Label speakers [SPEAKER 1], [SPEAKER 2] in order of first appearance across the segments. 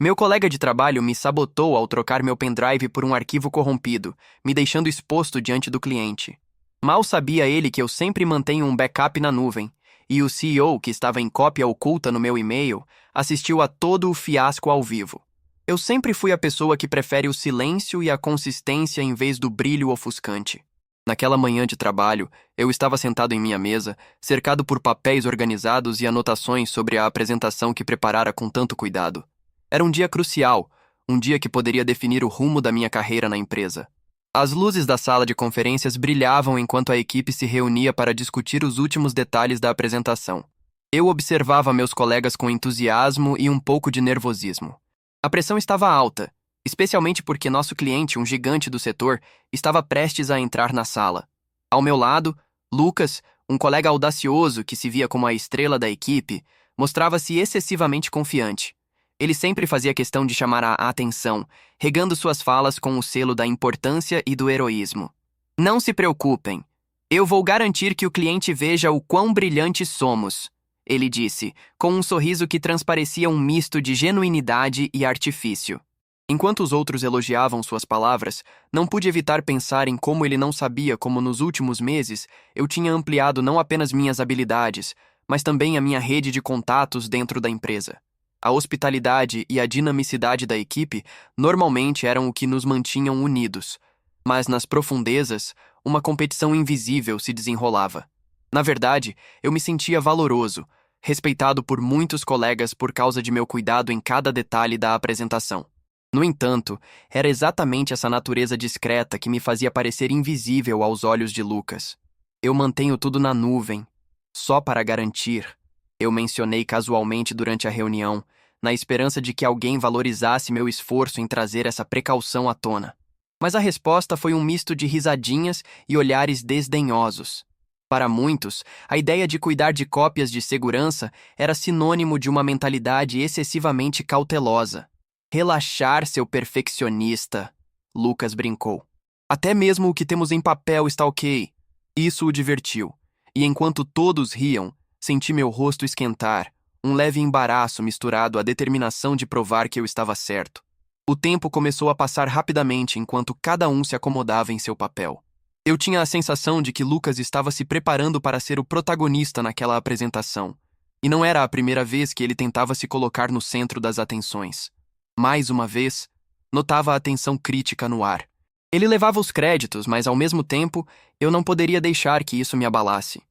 [SPEAKER 1] Meu colega de trabalho me sabotou ao trocar meu pendrive por um arquivo corrompido, me deixando exposto diante do cliente. Mal sabia ele que eu sempre mantenho um backup na nuvem, e o CEO, que estava em cópia oculta no meu e-mail, assistiu a todo o fiasco ao vivo. Eu sempre fui a pessoa que prefere o silêncio e a consistência em vez do brilho ofuscante. Naquela manhã de trabalho, eu estava sentado em minha mesa, cercado por papéis organizados e anotações sobre a apresentação que preparara com tanto cuidado. Era um dia crucial, um dia que poderia definir o rumo da minha carreira na empresa. As luzes da sala de conferências brilhavam enquanto a equipe se reunia para discutir os últimos detalhes da apresentação. Eu observava meus colegas com entusiasmo e um pouco de nervosismo. A pressão estava alta, especialmente porque nosso cliente, um gigante do setor, estava prestes a entrar na sala. Ao meu lado, Lucas, um colega audacioso que se via como a estrela da equipe, mostrava-se excessivamente confiante. Ele sempre fazia questão de chamar a atenção, regando suas falas com o selo da importância e do heroísmo. Não se preocupem. Eu vou garantir que o cliente veja o quão brilhantes somos, ele disse, com um sorriso que transparecia um misto de genuinidade e artifício. Enquanto os outros elogiavam suas palavras, não pude evitar pensar em como ele não sabia como nos últimos meses eu tinha ampliado não apenas minhas habilidades, mas também a minha rede de contatos dentro da empresa. A hospitalidade e a dinamicidade da equipe normalmente eram o que nos mantinham unidos, mas nas profundezas, uma competição invisível se desenrolava. Na verdade, eu me sentia valoroso, respeitado por muitos colegas por causa de meu cuidado em cada detalhe da apresentação. No entanto, era exatamente essa natureza discreta que me fazia parecer invisível aos olhos de Lucas. Eu mantenho tudo na nuvem, só para garantir. Eu mencionei casualmente durante a reunião, na esperança de que alguém valorizasse meu esforço em trazer essa precaução à tona. Mas a resposta foi um misto de risadinhas e olhares desdenhosos. Para muitos, a ideia de cuidar de cópias de segurança era sinônimo de uma mentalidade excessivamente cautelosa. Relaxar, seu perfeccionista, Lucas brincou. Até mesmo o que temos em papel está ok. Isso o divertiu. E enquanto todos riam, senti meu rosto esquentar, um leve embaraço misturado à determinação de provar que eu estava certo. O tempo começou a passar rapidamente enquanto cada um se acomodava em seu papel. Eu tinha a sensação de que Lucas estava se preparando para ser o protagonista naquela apresentação, e não era a primeira vez que ele tentava se colocar no centro das atenções. Mais uma vez, notava a atenção crítica no ar. Ele levava os créditos, mas ao mesmo tempo, eu não poderia deixar que isso me abalasse.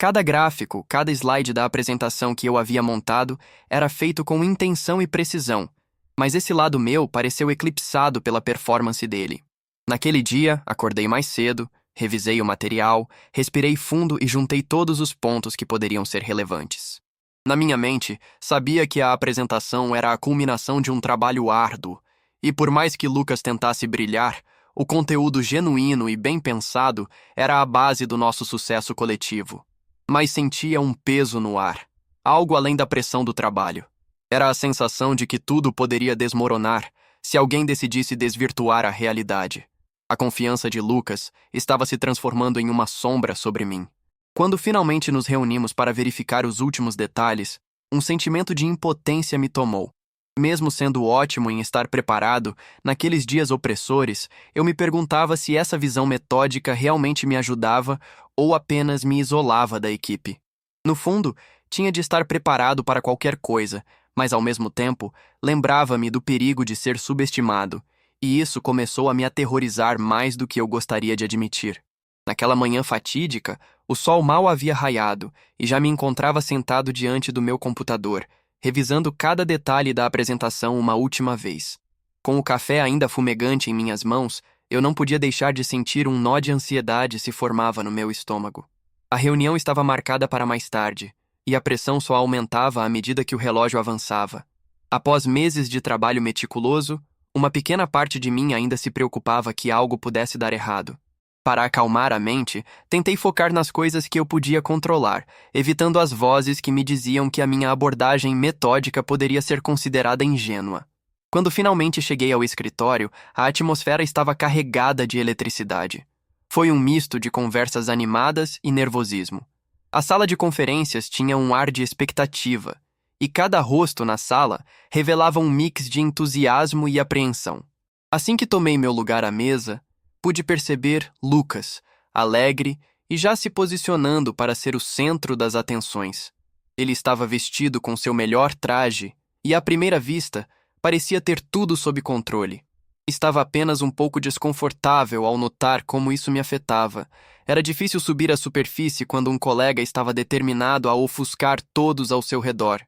[SPEAKER 1] Cada gráfico, cada slide da apresentação que eu havia montado era feito com intenção e precisão, mas esse lado meu pareceu eclipsado pela performance dele. Naquele dia, acordei mais cedo, revisei o material, respirei fundo e juntei todos os pontos que poderiam ser relevantes. Na minha mente, sabia que a apresentação era a culminação de um trabalho árduo, e por mais que Lucas tentasse brilhar, o conteúdo genuíno e bem pensado era a base do nosso sucesso coletivo. Mas sentia um peso no ar, algo além da pressão do trabalho. Era a sensação de que tudo poderia desmoronar se alguém decidisse desvirtuar a realidade. A confiança de Lucas estava se transformando em uma sombra sobre mim. Quando finalmente nos reunimos para verificar os últimos detalhes, um sentimento de impotência me tomou. Mesmo sendo ótimo em estar preparado, naqueles dias opressores, eu me perguntava se essa visão metódica realmente me ajudava ou apenas me isolava da equipe. No fundo, tinha de estar preparado para qualquer coisa, mas ao mesmo tempo, lembrava-me do perigo de ser subestimado, e isso começou a me aterrorizar mais do que eu gostaria de admitir. Naquela manhã fatídica, o sol mal havia raiado e já me encontrava sentado diante do meu computador, revisando cada detalhe da apresentação uma última vez. Com o café ainda fumegante em minhas mãos, eu não podia deixar de sentir um nó de ansiedade se formava no meu estômago. A reunião estava marcada para mais tarde, e a pressão só aumentava à medida que o relógio avançava. Após meses de trabalho meticuloso, uma pequena parte de mim ainda se preocupava que algo pudesse dar errado. Para acalmar a mente, tentei focar nas coisas que eu podia controlar, evitando as vozes que me diziam que a minha abordagem metódica poderia ser considerada ingênua. Quando finalmente cheguei ao escritório, a atmosfera estava carregada de eletricidade. Foi um misto de conversas animadas e nervosismo. A sala de conferências tinha um ar de expectativa, e cada rosto na sala revelava um mix de entusiasmo e apreensão. Assim que tomei meu lugar à mesa, pude perceber Lucas, alegre e já se posicionando para ser o centro das atenções. Ele estava vestido com seu melhor traje e, à primeira vista, parecia ter tudo sob controle. Estava apenas um pouco desconfortável ao notar como isso me afetava. Era difícil subir à superfície quando um colega estava determinado a ofuscar todos ao seu redor.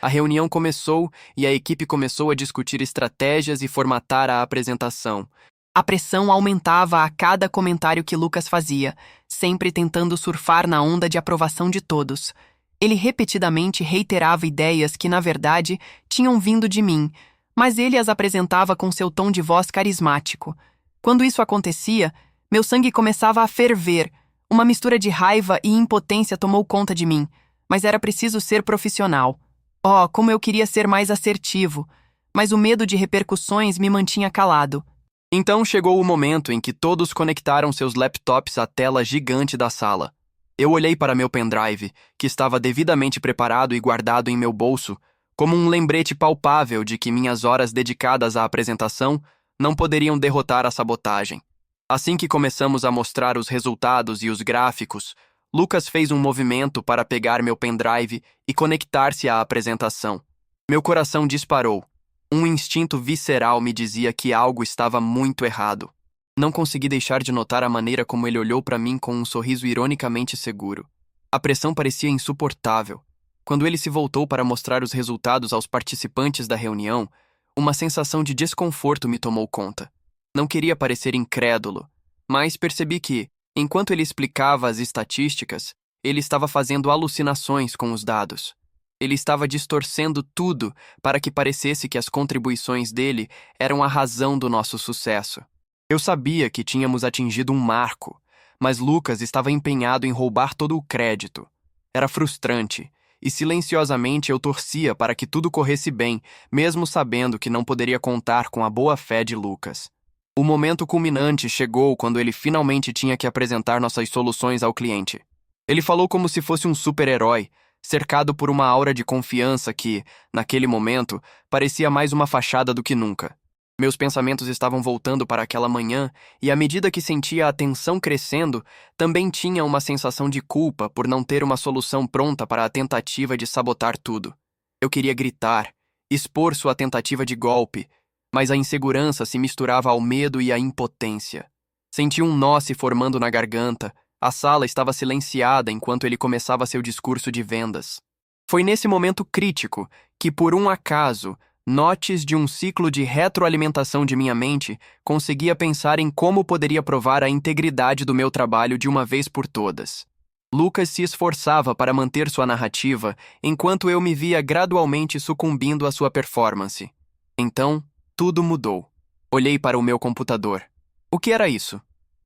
[SPEAKER 1] A reunião começou e a equipe começou a discutir estratégias e formatar a apresentação. A pressão aumentava a cada comentário que Lucas fazia, sempre tentando surfar na onda de aprovação de todos. Ele repetidamente reiterava ideias que, na verdade, tinham vindo de mim, mas ele as apresentava com seu tom de voz carismático. Quando isso acontecia, meu sangue começava a ferver. Uma mistura de raiva e impotência tomou conta de mim, mas era preciso ser profissional. Oh, como eu queria ser mais assertivo, mas o medo de repercussões me mantinha calado. Então chegou o momento em que todos conectaram seus laptops à tela gigante da sala. Eu olhei para meu pendrive, que estava devidamente preparado e guardado em meu bolso, como um lembrete palpável de que minhas horas dedicadas à apresentação não poderiam derrotar a sabotagem. Assim que começamos a mostrar os resultados e os gráficos, Lucas fez um movimento para pegar meu pendrive e conectar-se à apresentação. Meu coração disparou. Um instinto visceral me dizia que algo estava muito errado. Não consegui deixar de notar a maneira como ele olhou para mim com um sorriso ironicamente seguro. A pressão parecia insuportável. Quando ele se voltou para mostrar os resultados aos participantes da reunião, uma sensação de desconforto me tomou conta. Não queria parecer incrédulo, mas percebi que, enquanto ele explicava as estatísticas, ele estava fazendo alucinações com os dados. Ele estava distorcendo tudo para que parecesse que as contribuições dele eram a razão do nosso sucesso. Eu sabia que tínhamos atingido um marco, mas Lucas estava empenhado em roubar todo o crédito. Era frustrante, e silenciosamente eu torcia para que tudo corresse bem, mesmo sabendo que não poderia contar com a boa-fé de Lucas. O momento culminante chegou quando ele finalmente tinha que apresentar nossas soluções ao cliente. Ele falou como se fosse um super-herói, cercado por uma aura de confiança que, naquele momento, parecia mais uma fachada do que nunca. Meus pensamentos estavam voltando para aquela manhã e, à medida que sentia a tensão crescendo, também tinha uma sensação de culpa por não ter uma solução pronta para a tentativa de sabotar tudo. Eu queria gritar, expor sua tentativa de golpe, mas a insegurança se misturava ao medo e à impotência. Senti um nó se formando na garganta. A sala estava silenciada enquanto ele começava seu discurso de vendas. Foi nesse momento crítico que, por um acaso, notes de um ciclo de retroalimentação de minha mente, conseguia pensar em como poderia provar a integridade do meu trabalho de uma vez por todas. Lucas se esforçava para manter sua narrativa, enquanto eu me via gradualmente sucumbindo à sua performance. Então, tudo mudou. Olhei para o meu computador. O que era isso?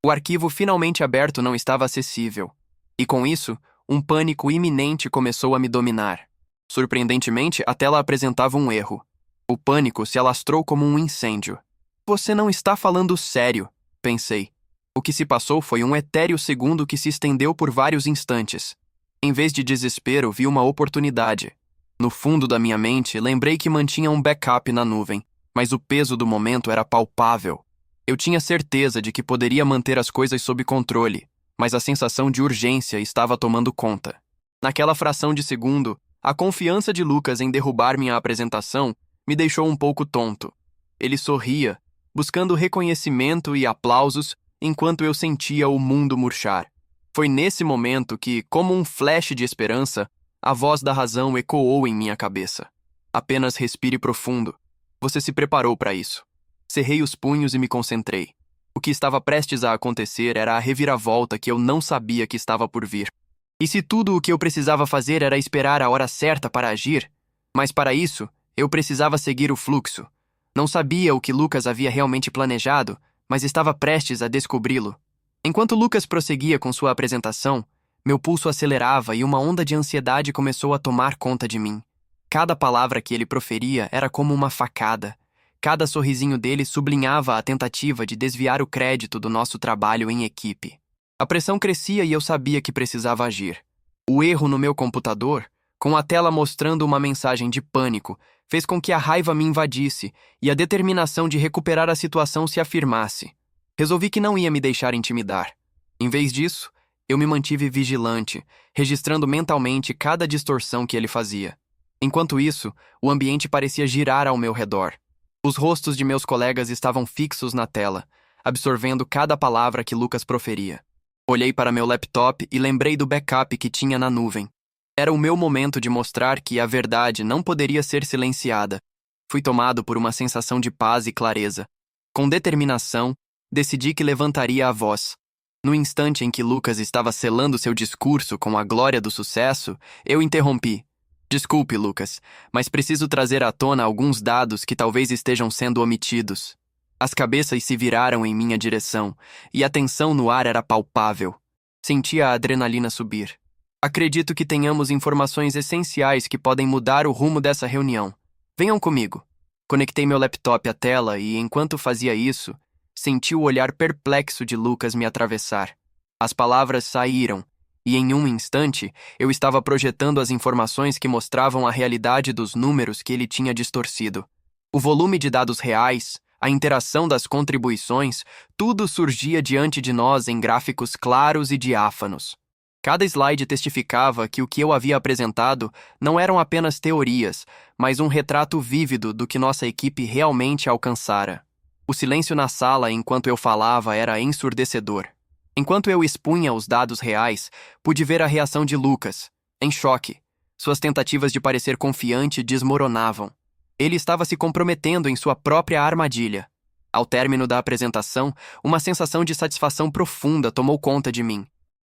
[SPEAKER 1] O arquivo finalmente aberto não estava acessível. E com isso, um pânico iminente começou a me dominar. Surpreendentemente, a tela apresentava um erro. O pânico se alastrou como um incêndio. Você não está falando sério, pensei. O que se passou foi um etéreo segundo que se estendeu por vários instantes. Em vez de desespero, vi uma oportunidade. No fundo da minha mente, lembrei que mantinha um backup na nuvem, mas o peso do momento era palpável. Eu tinha certeza de que poderia manter as coisas sob controle, mas a sensação de urgência estava tomando conta. Naquela fração de segundo, a confiança de Lucas em derrubar minha apresentação me deixou um pouco tonto. Ele sorria, buscando reconhecimento e aplausos, enquanto eu sentia o mundo murchar. Foi nesse momento que, como um flash de esperança, a voz da razão ecoou em minha cabeça. Apenas respire profundo. Você se preparou para isso. Cerrei os punhos e me concentrei. O que estava prestes a acontecer era a reviravolta que eu não sabia que estava por vir. E se tudo o que eu precisava fazer era esperar a hora certa para agir? Mas para isso, eu precisava seguir o fluxo. Não sabia o que Lucas havia realmente planejado, mas estava prestes a descobri-lo. Enquanto Lucas prosseguia com sua apresentação, meu pulso acelerava e uma onda de ansiedade começou a tomar conta de mim. Cada palavra que ele proferia era como uma facada. Cada sorrisinho dele sublinhava a tentativa de desviar o crédito do nosso trabalho em equipe. A pressão crescia e eu sabia que precisava agir. O erro no meu computador com a tela mostrando uma mensagem de pânico, fez com que a raiva me invadisse e a determinação de recuperar a situação se afirmasse. Resolvi que não ia me deixar intimidar. Em vez disso, eu me mantive vigilante, registrando mentalmente cada distorção que ele fazia. Enquanto isso, o ambiente parecia girar ao meu redor. Os rostos de meus colegas estavam fixos na tela, absorvendo cada palavra que Lucas proferia. Olhei para meu laptop e lembrei do backup que tinha na nuvem. Era o meu momento de mostrar que a verdade não poderia ser silenciada. Fui tomado por uma sensação de paz e clareza. Com determinação, decidi que levantaria a voz. No instante em que Lucas estava selando seu discurso com a glória do sucesso, eu interrompi. Desculpe, Lucas, mas preciso trazer à tona alguns dados que talvez estejam sendo omitidos. As cabeças se viraram em minha direção, e a tensão no ar era palpável. Sentia a adrenalina subir. Acredito que tenhamos informações essenciais que podem mudar o rumo dessa reunião. Venham comigo. Conectei meu laptop à tela e, enquanto fazia isso, senti o olhar perplexo de Lucas me atravessar. As palavras saíram, e em um instante eu estava projetando as informações que mostravam a realidade dos números que ele tinha distorcido. O volume de dados reais, a interação das contribuições, tudo surgia diante de nós em gráficos claros e diáfanos. Cada slide testificava que o que eu havia apresentado não eram apenas teorias, mas um retrato vívido do que nossa equipe realmente alcançara. O silêncio na sala enquanto eu falava era ensurdecedor. Enquanto eu expunha os dados reais, pude ver a reação de Lucas, em choque. Suas tentativas de parecer confiante desmoronavam. Ele estava se comprometendo em sua própria armadilha. Ao término da apresentação, uma sensação de satisfação profunda tomou conta de mim.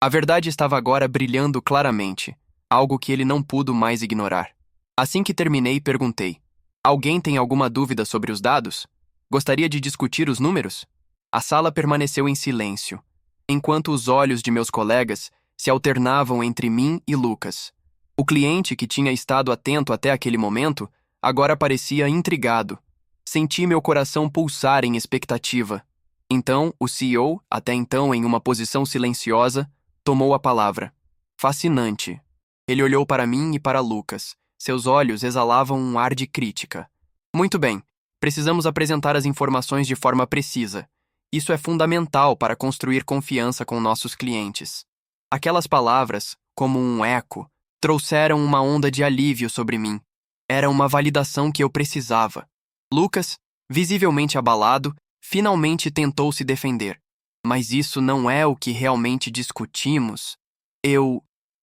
[SPEAKER 1] A verdade estava agora brilhando claramente, algo que ele não pôde mais ignorar. Assim que terminei, perguntei: alguém tem alguma dúvida sobre os dados? Gostaria de discutir os números? A sala permaneceu em silêncio, enquanto os olhos de meus colegas se alternavam entre mim e Lucas. O cliente que tinha estado atento até aquele momento agora parecia intrigado. Senti meu coração pulsar em expectativa. Então, o CEO, até então em uma posição silenciosa, tomou a palavra. Fascinante. Ele olhou para mim e para Lucas. Seus olhos exalavam um ar de crítica. Muito bem, precisamos apresentar as informações de forma precisa. Isso é fundamental para construir confiança com nossos clientes. Aquelas palavras, como um eco, trouxeram uma onda de alívio sobre mim. Era uma validação que eu precisava. Lucas, visivelmente abalado, finalmente tentou se defender. Mas isso não é o que realmente discutimos.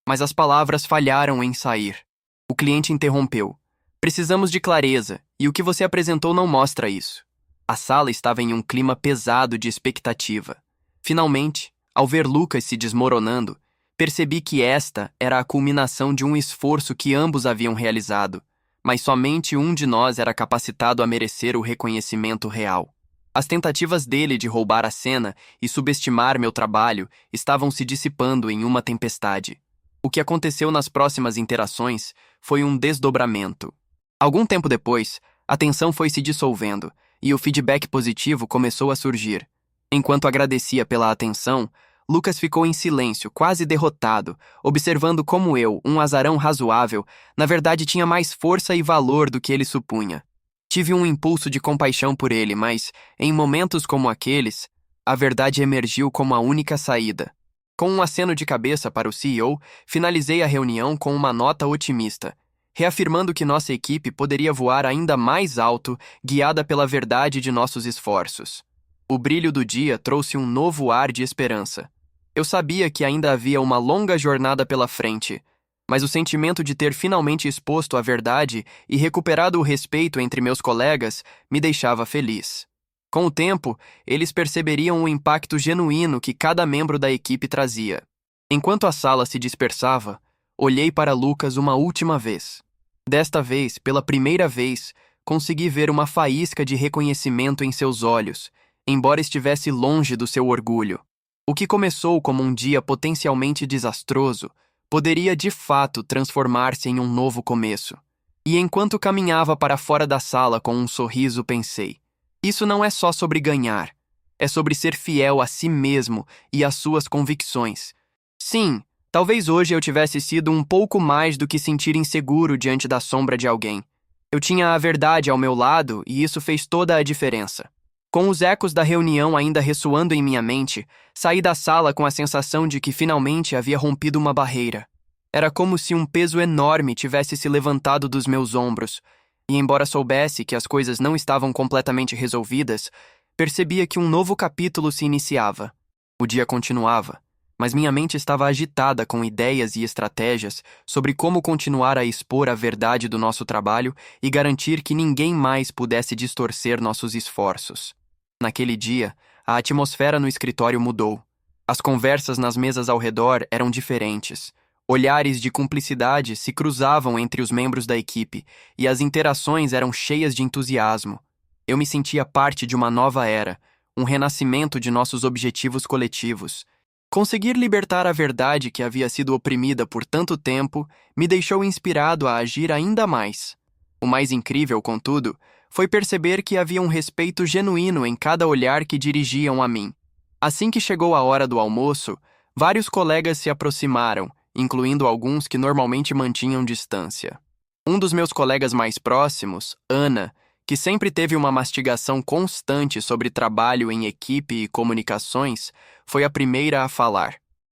[SPEAKER 1] Mas as palavras falharam em sair. O cliente interrompeu. Precisamos de clareza, e o que você apresentou não mostra isso. A sala estava em um clima pesado de expectativa. Finalmente, ao ver Lucas se desmoronando, percebi que esta era a culminação de um esforço que ambos haviam realizado, mas somente um de nós era capacitado a merecer o reconhecimento real. As tentativas dele de roubar a cena e subestimar meu trabalho estavam se dissipando em uma tempestade. O que aconteceu nas próximas interações foi um desdobramento. Algum tempo depois, a tensão foi se dissolvendo e o feedback positivo começou a surgir. Enquanto agradecia pela atenção, Lucas ficou em silêncio, quase derrotado, observando como eu, um azarão razoável, na verdade tinha mais força e valor do que ele supunha. Tive um impulso de compaixão por ele, mas, em momentos como aqueles, a verdade emergiu como a única saída. Com um aceno de cabeça para o CEO, finalizei a reunião com uma nota otimista, reafirmando que nossa equipe poderia voar ainda mais alto, guiada pela verdade de nossos esforços. O brilho do dia trouxe um novo ar de esperança. Eu sabia que ainda havia uma longa jornada pela frente, mas o sentimento de ter finalmente exposto a verdade e recuperado o respeito entre meus colegas me deixava feliz. Com o tempo, eles perceberiam o impacto genuíno que cada membro da equipe trazia. Enquanto a sala se dispersava, olhei para Lucas uma última vez. Desta vez, pela primeira vez, consegui ver uma faísca de reconhecimento em seus olhos, embora estivesse longe do seu orgulho. O que começou como um dia potencialmente desastroso poderia de fato transformar-se em um novo começo. E enquanto caminhava para fora da sala com um sorriso, pensei: isso não é só sobre ganhar, é sobre ser fiel a si mesmo e às suas convicções. Sim, Talvez hoje eu tivesse sido um pouco mais do que sentir inseguro diante da sombra de alguém. Eu tinha a verdade ao meu lado e isso fez toda a diferença. Com os ecos da reunião ainda ressoando em minha mente, saí da sala com a sensação de que finalmente havia rompido uma barreira. Era como se um peso enorme tivesse se levantado dos meus ombros, e embora soubesse que as coisas não estavam completamente resolvidas, percebia que um novo capítulo se iniciava. O dia continuava, mas minha mente estava agitada com ideias e estratégias sobre como continuar a expor a verdade do nosso trabalho e garantir que ninguém mais pudesse distorcer nossos esforços. Naquele dia, a atmosfera no escritório mudou. As conversas nas mesas ao redor eram diferentes. Olhares de cumplicidade se cruzavam entre os membros da equipe e as interações eram cheias de entusiasmo. Eu me sentia parte de uma nova era, um renascimento de nossos objetivos coletivos. Conseguir libertar a verdade que havia sido oprimida por tanto tempo me deixou inspirado a agir ainda mais. O mais incrível, contudo, foi perceber que havia um respeito genuíno em cada olhar que dirigiam a mim. Assim que chegou a hora do almoço, vários colegas se aproximaram, incluindo alguns que normalmente mantinham distância. Um dos meus colegas mais próximos, Ana, que sempre teve uma mastigação constante sobre trabalho em equipe e comunicações, foi a primeira a falar.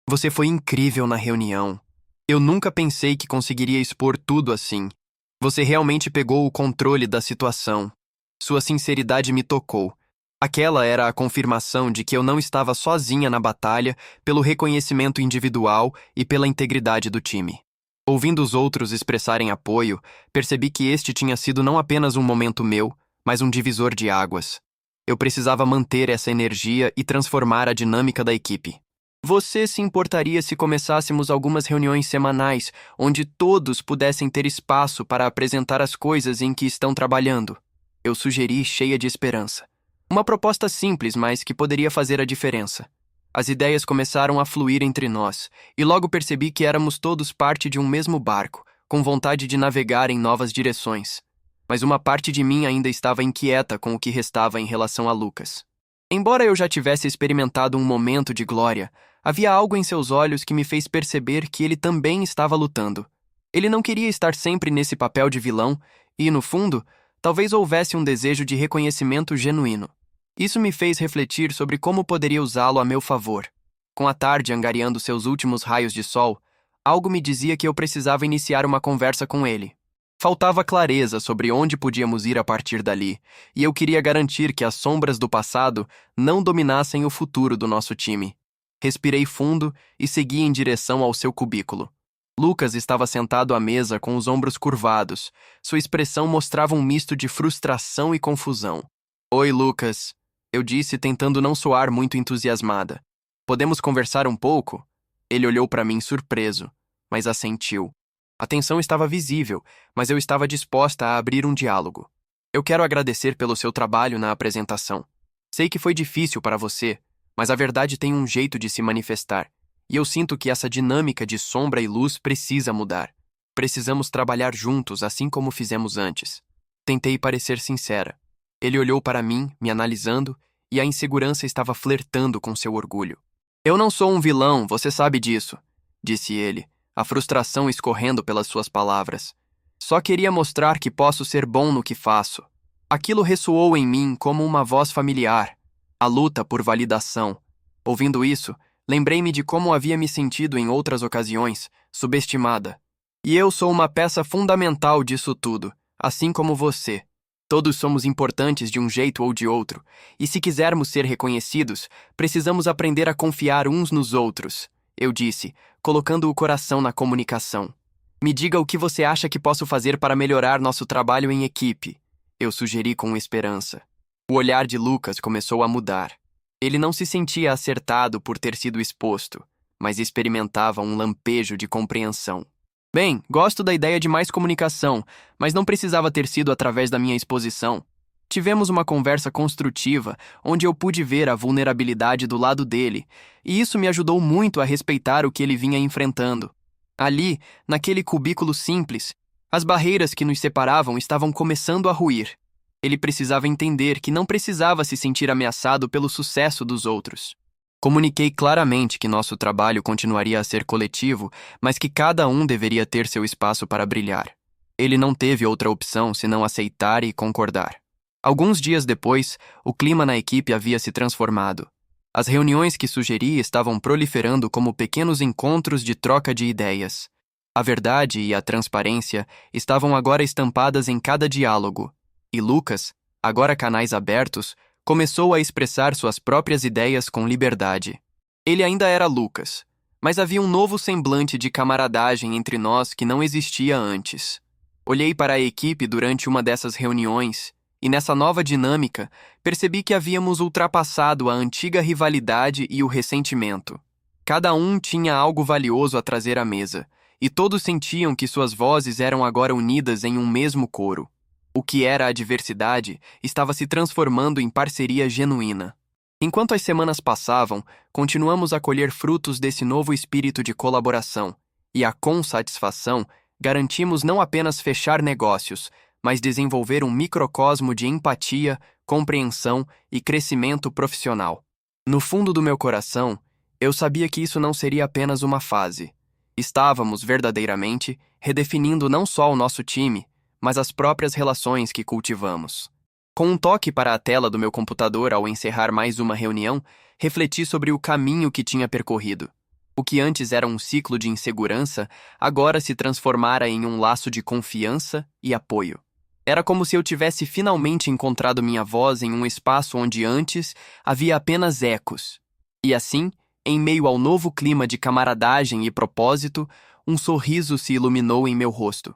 [SPEAKER 1] Você foi incrível na reunião. Eu nunca pensei que conseguiria expor tudo assim. Você realmente pegou o controle da situação. Sua sinceridade me tocou. Aquela era a confirmação de que eu não estava sozinha na batalha pelo reconhecimento individual e pela integridade do time. Ouvindo os outros expressarem apoio, percebi que este tinha sido não apenas um momento meu, mas um divisor de águas. Eu precisava manter essa energia e transformar a dinâmica da equipe. Você se importaria se começássemos algumas reuniões semanais, onde todos pudessem ter espaço para apresentar as coisas em que estão trabalhando? Eu sugeri, cheia de esperança. Uma proposta simples, mas que poderia fazer a diferença. As ideias começaram a fluir entre nós, e logo percebi que éramos todos parte de um mesmo barco, com vontade de navegar em novas direções. Mas uma parte de mim ainda estava inquieta com o que restava em relação a Lucas. Embora eu já tivesse experimentado um momento de glória, havia algo em seus olhos que me fez perceber que ele também estava lutando. Ele não queria estar sempre nesse papel de vilão e, no fundo, talvez houvesse um desejo de reconhecimento genuíno. Isso me fez refletir sobre como poderia usá-lo a meu favor. Com a tarde angariando seus últimos raios de sol, algo me dizia que eu precisava iniciar uma conversa com ele. Faltava clareza sobre onde podíamos ir a partir dali, e eu queria garantir que as sombras do passado não dominassem o futuro do nosso time. Respirei fundo e segui em direção ao seu cubículo. Lucas estava sentado à mesa com os ombros curvados. Sua expressão mostrava um misto de frustração e confusão. Oi, Lucas, eu disse, tentando não soar muito entusiasmada. Podemos conversar um pouco? Ele olhou para mim surpreso, mas assentiu. A tensão estava visível, mas eu estava disposta a abrir um diálogo. Eu quero agradecer pelo seu trabalho na apresentação. Sei que foi difícil para você, mas a verdade tem um jeito de se manifestar, e eu sinto que essa dinâmica de sombra e luz precisa mudar. Precisamos trabalhar juntos, assim como fizemos antes. Tentei parecer sincera. Ele olhou para mim, me analisando, e a insegurança estava flertando com seu orgulho. Eu não sou um vilão, você sabe disso, disse ele, a frustração escorrendo pelas suas palavras. Só queria mostrar que posso ser bom no que faço. Aquilo ressoou em mim como uma voz familiar, a luta por validação. Ouvindo isso, lembrei-me de como havia me sentido em outras ocasiões, subestimada. E eu sou uma peça fundamental disso tudo, assim como você. Todos somos importantes de um jeito ou de outro, e se quisermos ser reconhecidos, precisamos aprender a confiar uns nos outros, eu disse, colocando o coração na comunicação. Me diga o que você acha que posso fazer para melhorar nosso trabalho em equipe, eu sugeri com esperança. O olhar de Lucas começou a mudar. Ele não se sentia acertado por ter sido exposto, mas experimentava um lampejo de compreensão. Bem, gosto da ideia de mais comunicação, mas não precisava ter sido através da minha exposição. Tivemos uma conversa construtiva, onde eu pude ver a vulnerabilidade do lado dele, e isso me ajudou muito a respeitar o que ele vinha enfrentando. Ali, naquele cubículo simples, as barreiras que nos separavam estavam começando a ruir. Ele precisava entender que não precisava se sentir ameaçado pelo sucesso dos outros. Comuniquei claramente que nosso trabalho continuaria a ser coletivo, mas que cada um deveria ter seu espaço para brilhar. Ele não teve outra opção senão aceitar e concordar. Alguns dias depois, o clima na equipe havia se transformado. As reuniões que sugeri estavam proliferando como pequenos encontros de troca de ideias. A verdade e a transparência estavam agora estampadas em cada diálogo, e Lucas, agora canais abertos, começou a expressar suas próprias ideias com liberdade. Ele ainda era Lucas, mas havia um novo semblante de camaradagem entre nós que não existia antes. Olhei para a equipe durante uma dessas reuniões e, nessa nova dinâmica, percebi que havíamos ultrapassado a antiga rivalidade e o ressentimento. Cada um tinha algo valioso a trazer à mesa, e todos sentiam que suas vozes eram agora unidas em um mesmo coro. O que era a diversidade estava se transformando em parceria genuína. Enquanto as semanas passavam, continuamos a colher frutos desse novo espírito de colaboração, e com satisfação, garantimos não apenas fechar negócios, mas desenvolver um microcosmo de empatia, compreensão e crescimento profissional. No fundo do meu coração, eu sabia que isso não seria apenas uma fase. Estávamos, verdadeiramente, redefinindo não só o nosso time, mas as próprias relações que cultivamos. Com um toque para a tela do meu computador ao encerrar mais uma reunião, refleti sobre o caminho que tinha percorrido. O que antes era um ciclo de insegurança, agora se transformara em um laço de confiança e apoio. Era como se eu tivesse finalmente encontrado minha voz em um espaço onde antes havia apenas ecos. E assim, em meio ao novo clima de camaradagem e propósito, um sorriso se iluminou em meu rosto.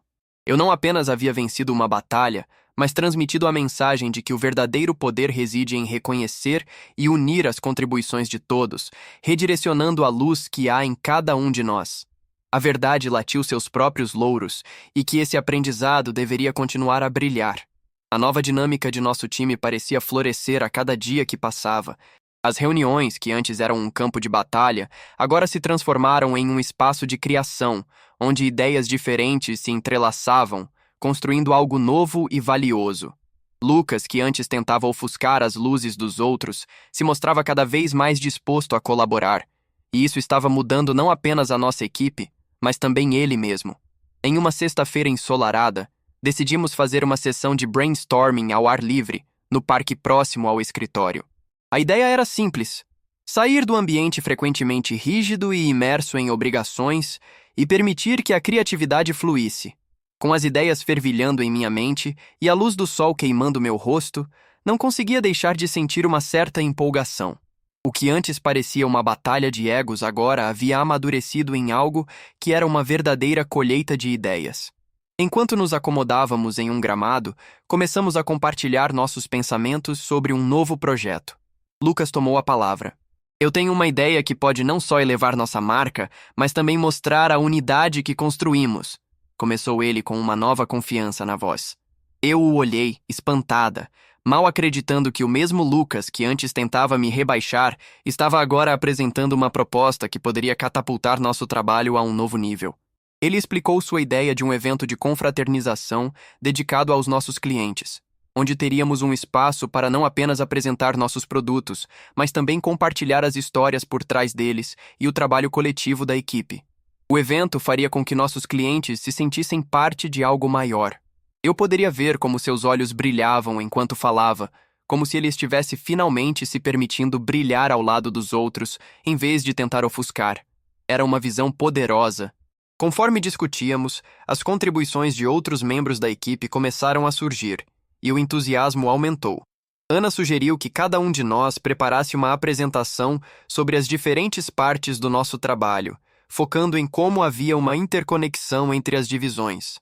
[SPEAKER 1] Eu não apenas havia vencido uma batalha, mas transmitido a mensagem de que o verdadeiro poder reside em reconhecer e unir as contribuições de todos, redirecionando a luz que há em cada um de nós. A verdade latiu seus próprios louros e que esse aprendizado deveria continuar a brilhar. A nova dinâmica de nosso time parecia florescer a cada dia que passava. As reuniões, que antes eram um campo de batalha, agora se transformaram em um espaço de criação, onde ideias diferentes se entrelaçavam, construindo algo novo e valioso. Lucas, que antes tentava ofuscar as luzes dos outros, se mostrava cada vez mais disposto a colaborar, e isso estava mudando não apenas a nossa equipe, mas também ele mesmo. Em uma sexta-feira ensolarada, decidimos fazer uma sessão de brainstorming ao ar livre, no parque próximo ao escritório. A ideia era simples: sair do ambiente frequentemente rígido e imerso em obrigações e permitir que a criatividade fluísse. Com as ideias fervilhando em minha mente e a luz do sol queimando meu rosto, não conseguia deixar de sentir uma certa empolgação. O que antes parecia uma batalha de egos agora havia amadurecido em algo que era uma verdadeira colheita de ideias. Enquanto nos acomodávamos em um gramado, começamos a compartilhar nossos pensamentos sobre um novo projeto. Lucas tomou a palavra. Eu tenho uma ideia que pode não só elevar nossa marca, mas também mostrar a unidade que construímos. Começou ele com uma nova confiança na voz. Eu o olhei, espantada, mal acreditando que o mesmo Lucas, que antes tentava me rebaixar, estava agora apresentando uma proposta que poderia catapultar nosso trabalho a um novo nível. Ele explicou sua ideia de um evento de confraternização dedicado aos nossos clientes, onde teríamos um espaço para não apenas apresentar nossos produtos, mas também compartilhar as histórias por trás deles e o trabalho coletivo da equipe. O evento faria com que nossos clientes se sentissem parte de algo maior. Eu poderia ver como seus olhos brilhavam enquanto falava, como se ele estivesse finalmente se permitindo brilhar ao lado dos outros, em vez de tentar ofuscar. Era uma visão poderosa. Conforme discutíamos, as contribuições de outros membros da equipe começaram a surgir, e o entusiasmo aumentou. Ana sugeriu que cada um de nós preparasse uma apresentação sobre as diferentes partes do nosso trabalho, focando em como havia uma interconexão entre as divisões.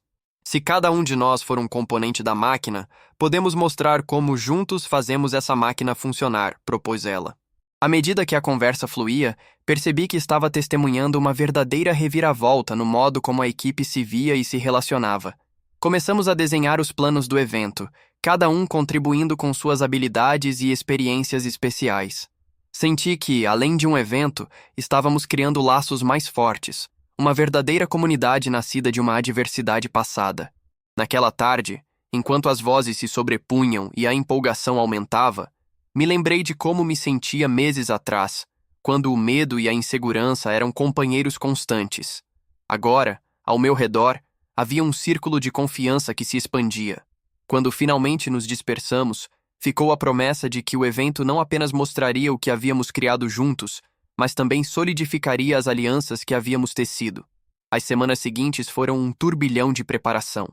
[SPEAKER 1] Se cada um de nós for um componente da máquina, podemos mostrar como juntos fazemos essa máquina funcionar, propôs ela. À medida que a conversa fluía, percebi que estava testemunhando uma verdadeira reviravolta no modo como a equipe se via e se relacionava. Começamos a desenhar os planos do evento, cada um contribuindo com suas habilidades e experiências especiais. Senti que, além de um evento, estávamos criando laços mais fortes, uma verdadeira comunidade nascida de uma adversidade passada. Naquela tarde, enquanto as vozes se sobrepunham e a empolgação aumentava, me lembrei de como me sentia meses atrás, quando o medo e a insegurança eram companheiros constantes. Agora, ao meu redor, havia um círculo de confiança que se expandia. Quando finalmente nos dispersamos, ficou a promessa de que o evento não apenas mostraria o que havíamos criado juntos, mas também solidificaria as alianças que havíamos tecido. As semanas seguintes foram um turbilhão de preparação.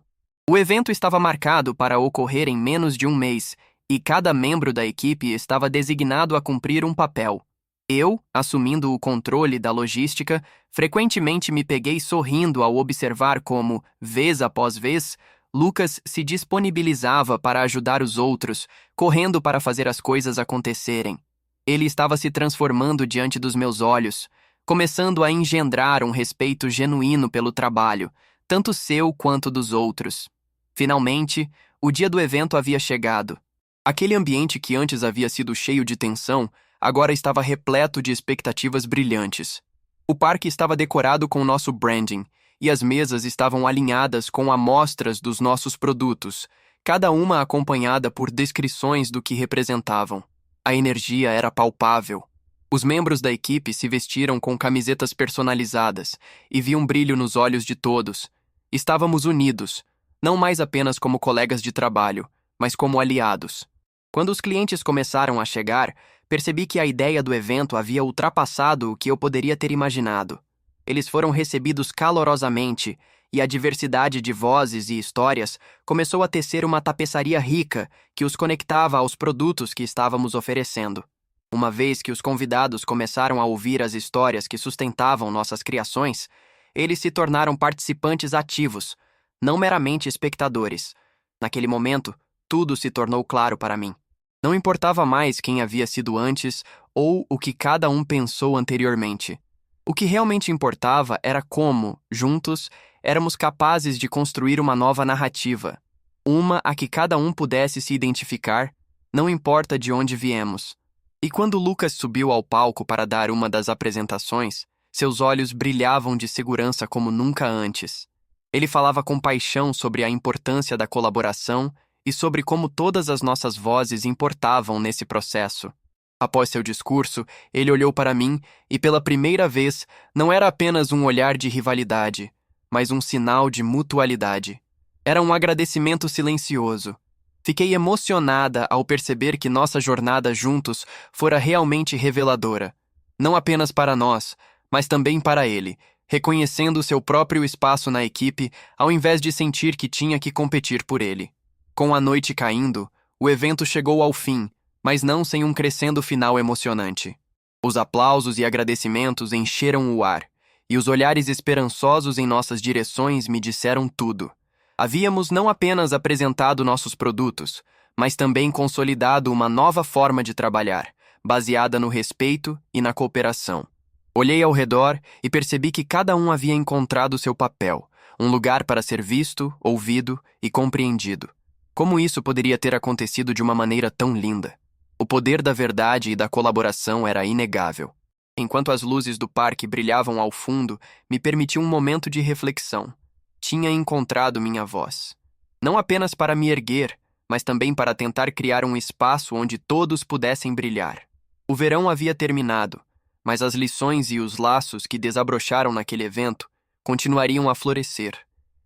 [SPEAKER 1] O evento estava marcado para ocorrer em menos de um mês, e cada membro da equipe estava designado a cumprir um papel. Eu, assumindo o controle da logística, frequentemente me peguei sorrindo ao observar como, vez após vez, Lucas se disponibilizava para ajudar os outros, correndo para fazer as coisas acontecerem. Ele estava se transformando diante dos meus olhos, começando a engendrar um respeito genuíno pelo trabalho, tanto seu quanto dos outros. Finalmente, o dia do evento havia chegado. Aquele ambiente que antes havia sido cheio de tensão, agora estava repleto de expectativas brilhantes. O parque estava decorado com nosso branding, e as mesas estavam alinhadas com amostras dos nossos produtos, cada uma acompanhada por descrições do que representavam. A energia era palpável. Os membros da equipe se vestiram com camisetas personalizadas e vi um brilho nos olhos de todos. Estávamos unidos, não mais apenas como colegas de trabalho, mas como aliados. Quando os clientes começaram a chegar, percebi que a ideia do evento havia ultrapassado o que eu poderia ter imaginado. Eles foram recebidos calorosamente, e a diversidade de vozes e histórias começou a tecer uma tapeçaria rica que os conectava aos produtos que estávamos oferecendo. Uma vez que os convidados começaram a ouvir as histórias que sustentavam nossas criações, eles se tornaram participantes ativos, não meramente espectadores. Naquele momento, tudo se tornou claro para mim. Não importava mais quem havia sido antes ou o que cada um pensou anteriormente. O que realmente importava era como, juntos, éramos capazes de construir uma nova narrativa. Uma a que cada um pudesse se identificar, não importa de onde viemos. E quando Lucas subiu ao palco para dar uma das apresentações, seus olhos brilhavam de segurança como nunca antes. Ele falava com paixão sobre a importância da colaboração e sobre como todas as nossas vozes importavam nesse processo. Após seu discurso, ele olhou para mim e, pela primeira vez, não era apenas um olhar de rivalidade, mas um sinal de mutualidade. Era um agradecimento silencioso. Fiquei emocionada ao perceber que nossa jornada juntos fora realmente reveladora, não apenas para nós, mas também para ele, reconhecendo seu próprio espaço na equipe ao invés de sentir que tinha que competir por ele. Com a noite caindo, o evento chegou ao fim, mas não sem um crescendo final emocionante. Os aplausos e agradecimentos encheram o ar, e os olhares esperançosos em nossas direções me disseram tudo. Havíamos não apenas apresentado nossos produtos, mas também consolidado uma nova forma de trabalhar, baseada no respeito e na cooperação. Olhei ao redor e percebi que cada um havia encontrado seu papel, um lugar para ser visto, ouvido e compreendido. Como isso poderia ter acontecido de uma maneira tão linda? O poder da verdade e da colaboração era inegável. Enquanto as luzes do parque brilhavam ao fundo, me permiti um momento de reflexão. Tinha encontrado minha voz. Não apenas para me erguer, mas também para tentar criar um espaço onde todos pudessem brilhar. O verão havia terminado, mas as lições e os laços que desabrocharam naquele evento continuariam a florescer,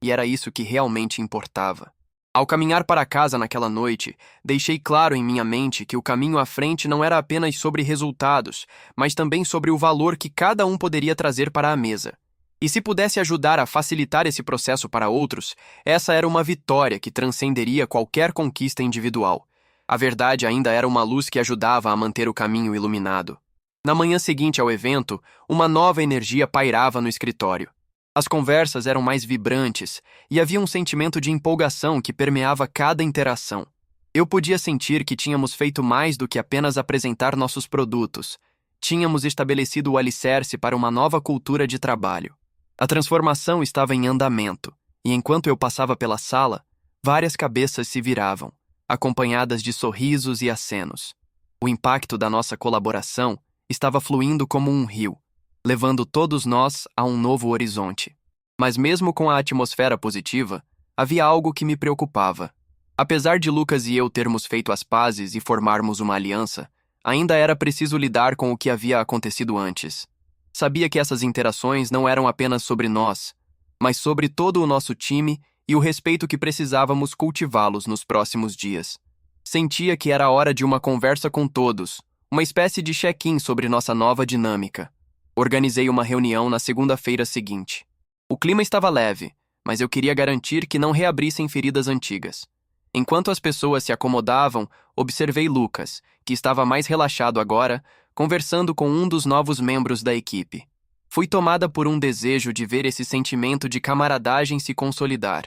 [SPEAKER 1] e era isso que realmente importava. Ao caminhar para casa naquela noite, deixei claro em minha mente que o caminho à frente não era apenas sobre resultados, mas também sobre o valor que cada um poderia trazer para a mesa. E se pudesse ajudar a facilitar esse processo para outros, essa era uma vitória que transcenderia qualquer conquista individual. A verdade ainda era uma luz que ajudava a manter o caminho iluminado. Na manhã seguinte ao evento, uma nova energia pairava no escritório. As conversas eram mais vibrantes e havia um sentimento de empolgação que permeava cada interação. Eu podia sentir que tínhamos feito mais do que apenas apresentar nossos produtos. Tínhamos estabelecido o alicerce para uma nova cultura de trabalho. A transformação estava em andamento, e enquanto eu passava pela sala, várias cabeças se viravam, acompanhadas de sorrisos e acenos. O impacto da nossa colaboração estava fluindo como um rio, levando todos nós a um novo horizonte. Mas mesmo com a atmosfera positiva, havia algo que me preocupava. Apesar de Lucas e eu termos feito as pazes e formarmos uma aliança, Ainda era preciso lidar com o que havia acontecido antes. Sabia que essas interações não eram apenas sobre nós, mas sobre todo o nosso time e o respeito que precisávamos cultivá-los nos próximos dias. Sentia que era hora de uma conversa com todos, uma espécie de check-in sobre nossa nova dinâmica. Organizei uma reunião na segunda-feira seguinte. O clima estava leve, mas eu queria garantir que não reabrissem feridas antigas. Enquanto as pessoas se acomodavam, observei Lucas, que estava mais relaxado agora, conversando com um dos novos membros da equipe. Fui tomada por um desejo de ver esse sentimento de camaradagem se consolidar.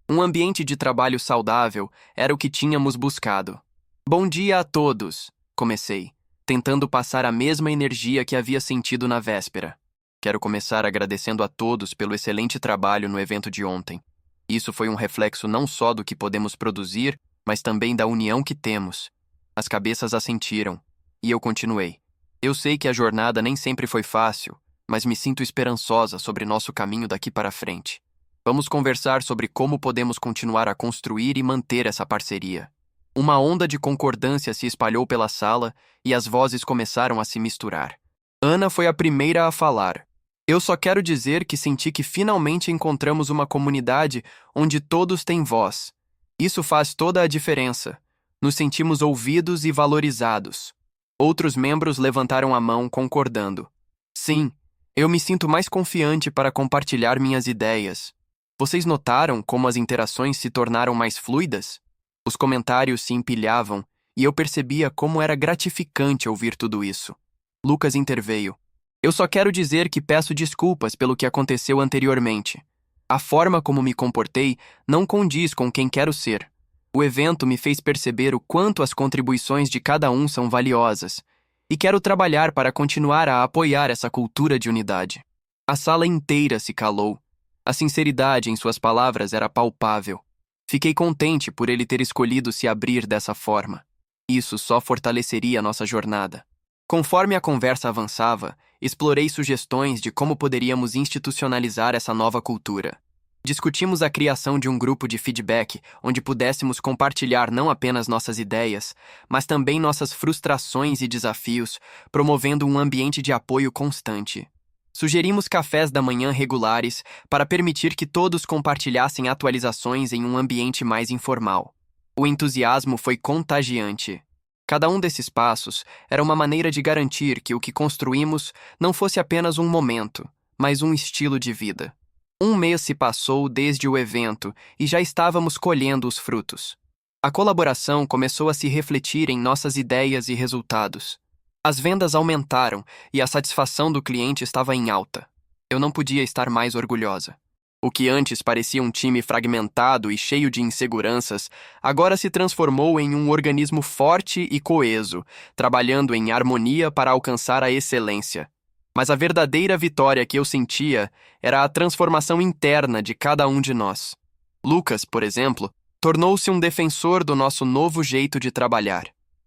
[SPEAKER 1] Um ambiente de trabalho saudável era o que tínhamos buscado. Bom dia a todos, comecei, tentando passar a mesma energia que havia sentido na véspera. Quero começar agradecendo a todos pelo excelente trabalho no evento de ontem. Isso foi um reflexo não só do que podemos produzir, mas também da união que temos. As cabeças assentiram, e eu continuei. Eu sei que a jornada nem sempre foi fácil, mas me sinto esperançosa sobre nosso caminho daqui para frente. Vamos conversar sobre como podemos continuar a construir e manter essa parceria. Uma onda de concordância se espalhou pela sala e as vozes começaram a se misturar. Ana foi a primeira a falar. Eu só quero dizer que senti que finalmente encontramos uma comunidade onde todos têm voz. Isso faz toda a diferença. Nos sentimos ouvidos e valorizados. Outros membros levantaram a mão, concordando. Sim, eu me sinto mais confiante para compartilhar minhas ideias. Vocês notaram como as interações se tornaram mais fluidas? Os comentários se empilhavam e eu percebia como era gratificante ouvir tudo isso. Lucas interveio. Eu só quero dizer que peço desculpas pelo que aconteceu anteriormente. A forma como me comportei não condiz com quem quero ser. O evento me fez perceber o quanto as contribuições de cada um são valiosas, e quero trabalhar para continuar a apoiar essa cultura de unidade. A sala inteira se calou. A sinceridade em suas palavras era palpável. Fiquei contente por ele ter escolhido se abrir dessa forma. Isso só fortaleceria nossa jornada. Conforme a conversa avançava, explorei sugestões de como poderíamos institucionalizar essa nova cultura. Discutimos a criação de um grupo de feedback onde pudéssemos compartilhar não apenas nossas ideias, mas também nossas frustrações e desafios, promovendo um ambiente de apoio constante. Sugerimos cafés da manhã regulares para permitir que todos compartilhassem atualizações em um ambiente mais informal. O entusiasmo foi contagiante. Cada um desses passos era uma maneira de garantir que o que construímos não fosse apenas um momento, mas um estilo de vida. Um mês se passou desde o evento e já estávamos colhendo os frutos. A colaboração começou a se refletir em nossas ideias e resultados. As vendas aumentaram e a satisfação do cliente estava em alta. Eu não podia estar mais orgulhosa. O que antes parecia um time fragmentado e cheio de inseguranças, agora se transformou em um organismo forte e coeso, trabalhando em harmonia para alcançar a excelência. Mas a verdadeira vitória que eu sentia era a transformação interna de cada um de nós. Lucas, por exemplo, tornou-se um defensor do nosso novo jeito de trabalhar.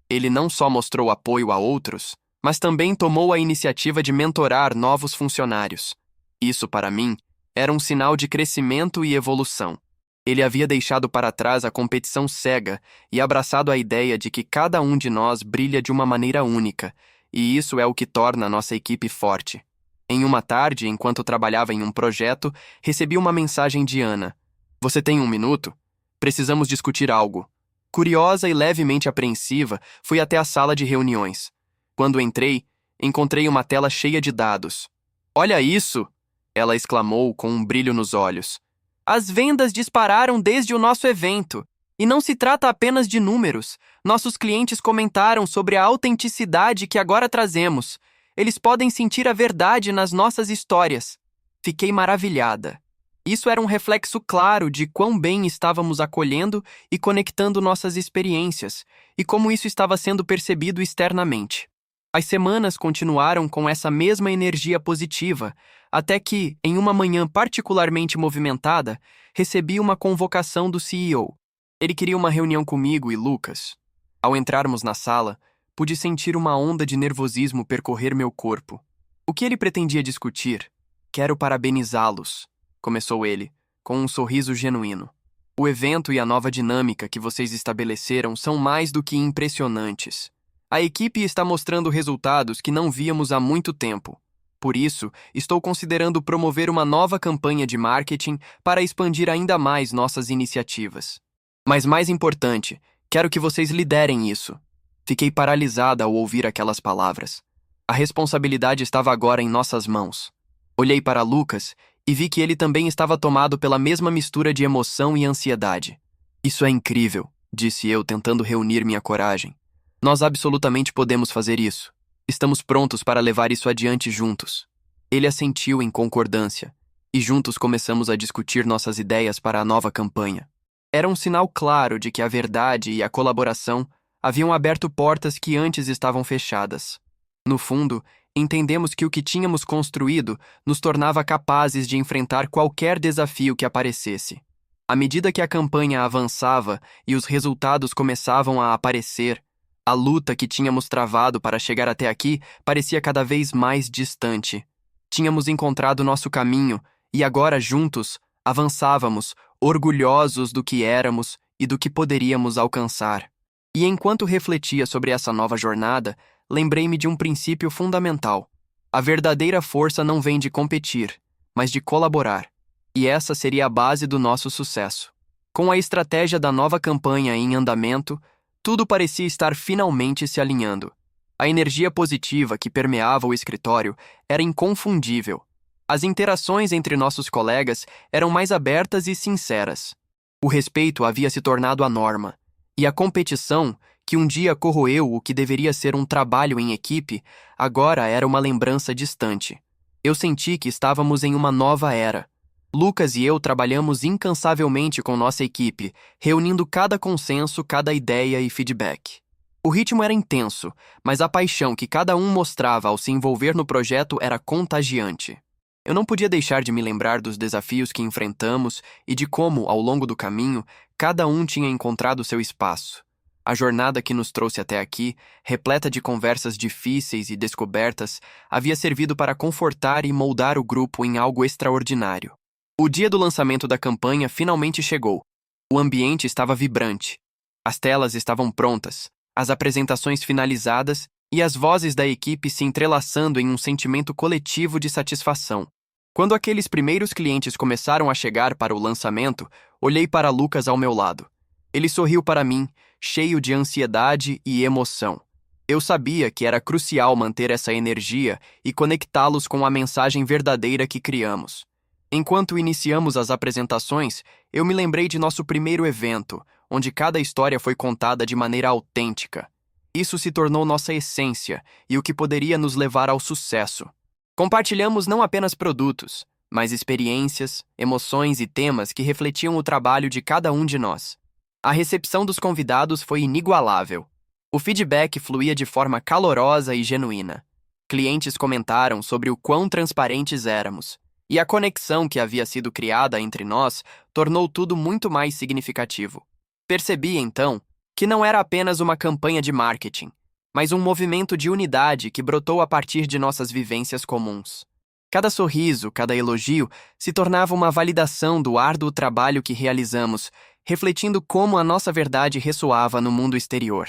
[SPEAKER 1] Ele não só mostrou apoio a outros, mas também tomou a iniciativa de mentorar novos funcionários. Isso, para mim, era um sinal de crescimento e evolução. Ele havia deixado para trás a competição cega e abraçado a ideia de que cada um de nós brilha de uma maneira única, e isso é o que torna a nossa equipe forte. Em uma tarde, enquanto trabalhava em um projeto, recebi uma mensagem de Ana. Você tem um minuto? Precisamos discutir algo. Curiosa e levemente apreensiva, fui até a sala de reuniões. Quando entrei, encontrei uma tela cheia de dados. Olha isso! Ela exclamou com um brilho nos olhos. As vendas dispararam desde o nosso evento. E não se trata apenas de números. Nossos clientes comentaram sobre a autenticidade que agora trazemos. Eles podem sentir a verdade nas nossas histórias. Fiquei maravilhada. Isso era um reflexo claro de quão bem estávamos acolhendo e conectando nossas experiências, e como isso estava sendo percebido externamente. As semanas continuaram com essa mesma energia positiva, até que, em uma manhã particularmente movimentada, recebi uma convocação do CEO. Ele queria uma reunião comigo e Lucas. Ao entrarmos na sala, pude sentir uma onda de nervosismo percorrer meu corpo. O que ele pretendia discutir? Quero parabenizá-los, começou ele, com um sorriso genuíno. O evento e a nova dinâmica que vocês estabeleceram são mais do que impressionantes. A equipe está mostrando resultados que não víamos há muito tempo. Por isso, estou considerando promover uma nova campanha de marketing para expandir ainda mais nossas iniciativas. Mas mais importante, quero que vocês liderem isso. Fiquei paralisada ao ouvir aquelas palavras. A responsabilidade estava agora em nossas mãos. Olhei para Lucas e vi que ele também estava tomado pela mesma mistura de emoção e ansiedade. Isso é incrível, disse eu, tentando reunir minha coragem. Nós absolutamente podemos fazer isso. Estamos prontos para levar isso adiante juntos. Ele assentiu em concordância, e juntos começamos a discutir nossas ideias para a nova campanha. Era um sinal claro de que a verdade e a colaboração haviam aberto portas que antes estavam fechadas. No fundo, entendemos que o que tínhamos construído nos tornava capazes de enfrentar qualquer desafio que aparecesse. À medida que a campanha avançava e os resultados começavam a aparecer, a luta que tínhamos travado para chegar até aqui parecia cada vez mais distante. Tínhamos encontrado nosso caminho e agora, juntos, avançávamos, orgulhosos do que éramos e do que poderíamos alcançar. E enquanto refletia sobre essa nova jornada, lembrei-me de um princípio fundamental. A verdadeira força não vem de competir, mas de colaborar. E essa seria a base do nosso sucesso. Com a estratégia da nova campanha em andamento, tudo parecia estar finalmente se alinhando. A energia positiva que permeava o escritório era inconfundível. As interações entre nossos colegas eram mais abertas e sinceras. O respeito havia se tornado a norma, e a competição, que um dia corroeu o que deveria ser um trabalho em equipe, agora era uma lembrança distante. Eu senti que estávamos em uma nova era. Lucas e eu trabalhamos incansavelmente com nossa equipe, reunindo cada consenso, cada ideia e feedback. O ritmo era intenso, mas a paixão que cada um mostrava ao se envolver no projeto era contagiante. Eu não podia deixar de me lembrar dos desafios que enfrentamos e de como, ao longo do caminho, cada um tinha encontrado seu espaço. A jornada que nos trouxe até aqui, repleta de conversas difíceis e descobertas, havia servido para confortar e moldar o grupo em algo extraordinário. O dia do lançamento da campanha finalmente chegou. O ambiente estava vibrante. As telas estavam prontas, as apresentações finalizadas e as vozes da equipe se entrelaçando em um sentimento coletivo de satisfação. Quando aqueles primeiros clientes começaram a chegar para o lançamento, olhei para Lucas ao meu lado. Ele sorriu para mim, cheio de ansiedade e emoção. Eu sabia que era crucial manter essa energia e conectá-los com a mensagem verdadeira que criamos. Enquanto iniciamos as apresentações, eu me lembrei de nosso primeiro evento, onde cada história foi contada de maneira autêntica. Isso se tornou nossa essência e o que poderia nos levar ao sucesso. Compartilhamos não apenas produtos, mas experiências, emoções e temas que refletiam o trabalho de cada um de nós. A recepção dos convidados foi inigualável. O feedback fluía de forma calorosa e genuína. Clientes comentaram sobre o quão transparentes éramos, e a conexão que havia sido criada entre nós tornou tudo muito mais significativo. Percebi, então, que não era apenas uma campanha de marketing, mas um movimento de unidade que brotou a partir de nossas vivências comuns. Cada sorriso, cada elogio, se tornava uma validação do árduo trabalho que realizamos, refletindo como a nossa verdade ressoava no mundo exterior.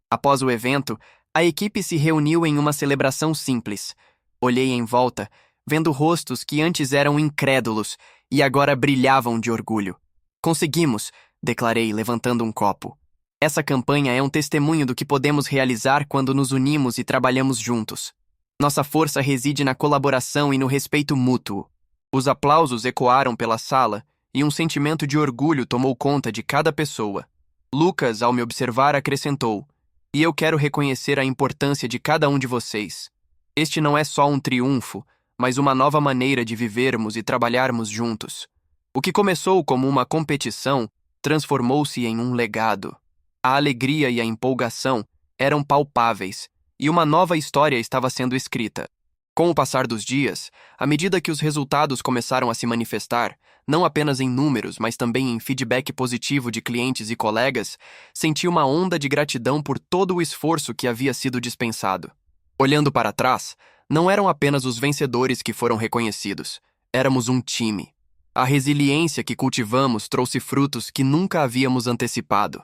[SPEAKER 1] Após o evento, a equipe se reuniu em uma celebração simples. Olhei em volta, vendo rostos que antes eram incrédulos e agora brilhavam de orgulho. Conseguimos, declarei, levantando um copo. Essa campanha é um testemunho do que podemos realizar quando nos unimos e trabalhamos juntos. Nossa força reside na colaboração e no respeito mútuo. Os aplausos ecoaram pela sala e um sentimento de orgulho tomou conta de cada pessoa. Lucas, ao me observar, acrescentou: "E eu quero reconhecer a importância de cada um de vocês. Este não é só um triunfo, mas uma nova maneira de vivermos e trabalharmos juntos. O que começou como uma competição transformou-se em um legado. A alegria e a empolgação eram palpáveis, e uma nova história estava sendo escrita. Com o passar dos dias, à medida que os resultados começaram a se manifestar, não apenas em números, mas também em feedback positivo de clientes e colegas, senti uma onda de gratidão por todo o esforço que havia sido dispensado. Olhando para trás, não eram apenas os vencedores que foram reconhecidos. Éramos um time. A resiliência que cultivamos trouxe frutos que nunca havíamos antecipado.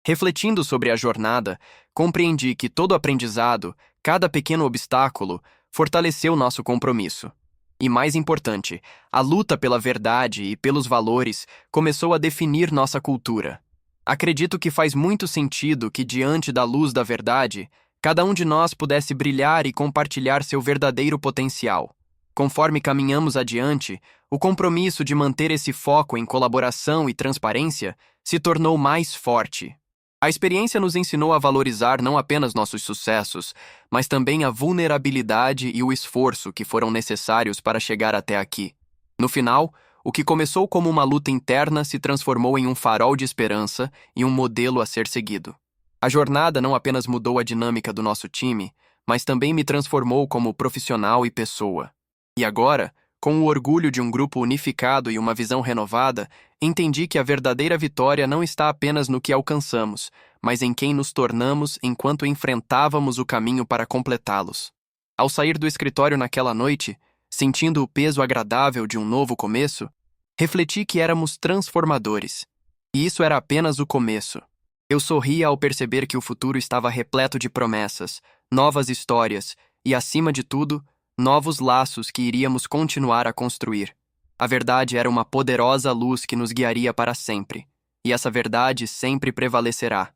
[SPEAKER 1] Refletindo sobre a jornada, compreendi que todo aprendizado, cada pequeno obstáculo, fortaleceu nosso compromisso. E mais importante, a luta pela verdade e pelos valores começou a definir nossa cultura. Acredito que faz muito sentido que, diante da luz da verdade, cada um de nós pudesse brilhar e compartilhar seu verdadeiro potencial. Conforme caminhamos adiante, o compromisso de manter esse foco em colaboração e transparência se tornou mais forte. A experiência nos ensinou a valorizar não apenas nossos sucessos, mas também a vulnerabilidade e o esforço que foram necessários para chegar até aqui. No final, o que começou como uma luta interna se transformou em um farol de esperança e um modelo a ser seguido. A jornada não apenas mudou a dinâmica do nosso time, mas também me transformou como profissional e pessoa. E agora, com o orgulho de um grupo unificado e uma visão renovada, entendi que a verdadeira vitória não está apenas no que alcançamos, mas em quem nos tornamos enquanto enfrentávamos o caminho para completá-los. Ao sair do escritório naquela noite, sentindo o peso agradável de um novo começo, refleti que éramos transformadores. E isso era apenas o começo. Eu sorria ao perceber que o futuro estava repleto de promessas, novas histórias e, acima de tudo, novos laços que iríamos continuar a construir. A verdade era uma poderosa luz que nos guiaria para sempre, e essa verdade sempre prevalecerá.